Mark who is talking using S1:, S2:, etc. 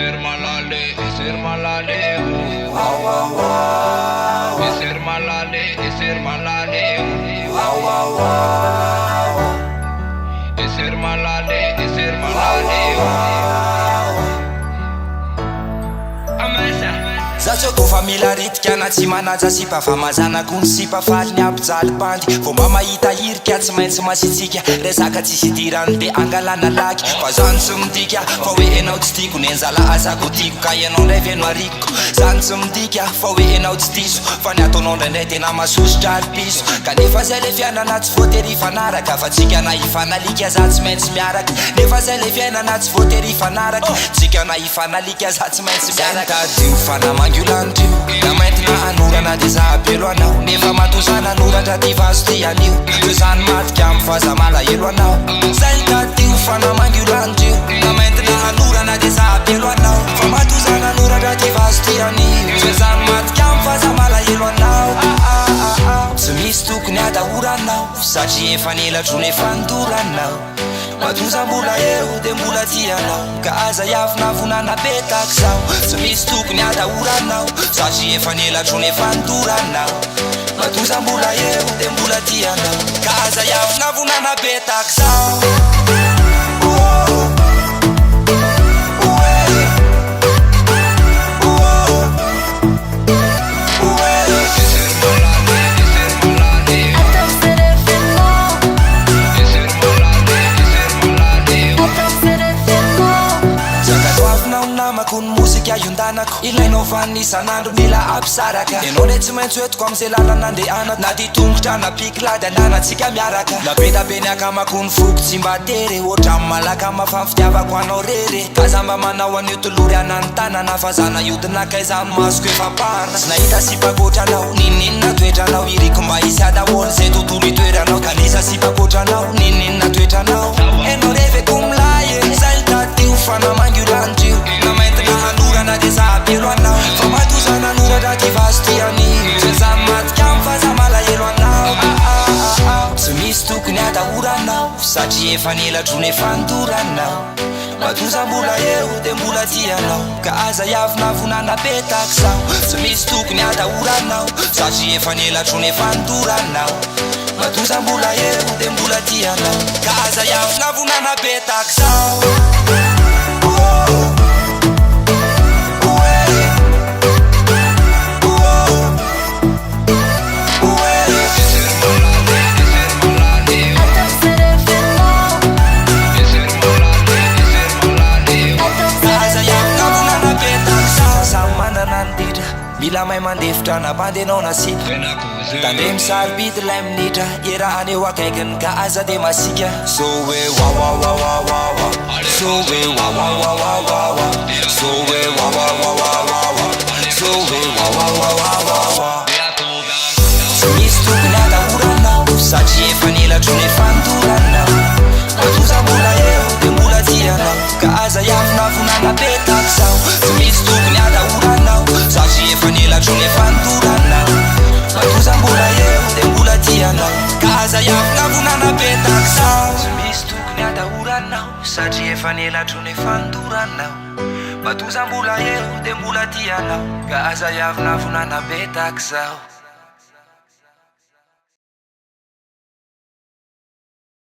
S1: ser malale, ser malale.
S2: Wow, wow, wow.
S1: Ser malale, ser malale.
S2: Wow, wow, wow.
S1: Ser malale, ser malale. Amasa.
S2: Zaho kofa mila retika na tsy manaja sipa fa mazanako ny sipa faly ny ampijaly bandy vomba mahita irika tsy maintsy masitsika resaka tsisy idirany de angalana laky fa zany tsy midika fa hoe enao tsy tiako ny anjala azako tiako ka ianao ndray veno arikoko zany tsy midika fa hoe enao tsy diso fa ny ataonao ndraindray tena masosotra ary piso kanefa zay le fiainana tsy voatery fanaraka fa tsika na hifanalika za tsy maintsy miaraka nefa zay le fiainana tsy voatery fanaraka tsika na hifanalika za tsy maintsy miaraka dio fanamangiolanitrio na maintina anorana de za apelo anao nefa matozana anoratra ty vazo ty anio io zany matika amy faza malahelo anao zay tadio fanamangiolanitrio na maintina anorana de za apelo anao fa matozana anoratra ty vazo ty anio io zany matika amy faza malahelo anao tsy misy tokony adahoranao satria efa nelatro nefa nidoranao matoza mbola eo de mbola tianao ka aza iafina vonana betaka zao tsy misy tokony adahoranao satria efa nelatro nefa nidoranao matoza mbola eo de mbola tianao ka aza iafina vonana betaka zao kun musika yundanako ilainao fanisanandro mila absaraka enao le tsy maintsy hoetiko am'zay lalana andehanako na ty tongotra na piklady andanatsika miaraka napetabe ny akamako ny foko tsy mba tery ohatra amy malaka mafamfitiavako anao rery ka za mba manao an'io tolory anany tanana fa zana iodina kaiza masoko efapahana sy nahita sipakotranao nininna toetranao iriko mba isy adaholy zay tontolo itoeranao kanisa sipakotranao nininna toetranao enao reveko milaye zay tadio fanamangiolanitrio na maintina anorana de za apelo anao fa matozana anoratra ty vazo ty anio zay zany matika amy faza malahelo anao tsy misy tokony adahoranao satria efa nelatro nefa nidoranao matoza mbola eo de mbola tianao ka aza iafina vonana betaka zao tsy misy tokony adahoranao satria efa nelatro nefa nidoranao matoza mbola eo de mbola tianao ka aza iafina vonana betaka zao mila may mandefitra napandenao na sika tandre misarobidy lay minitra ierahany eo akaikiny ka aza de masika so hoe wawawawawawa so hoe wawawawawawa so hoe wawawawawawa so hoe wawawawawawa tsy misy tokony adahoranao satria efa nelatro nefa nidoranao matoza mbola eo de mbola tianao ka aza iafina vonana betaka zao tsy misy tokony adahoranao satria efa nelatro nefa nidoranao matoza mbola eo de mbola tianao ka aza iafina vonana betaka zao tsy misy tokony adahoranao satria efa nelatro nefa nidoranao matoza mbola eo de mbola tianao ka aza iafina vonana betaka zao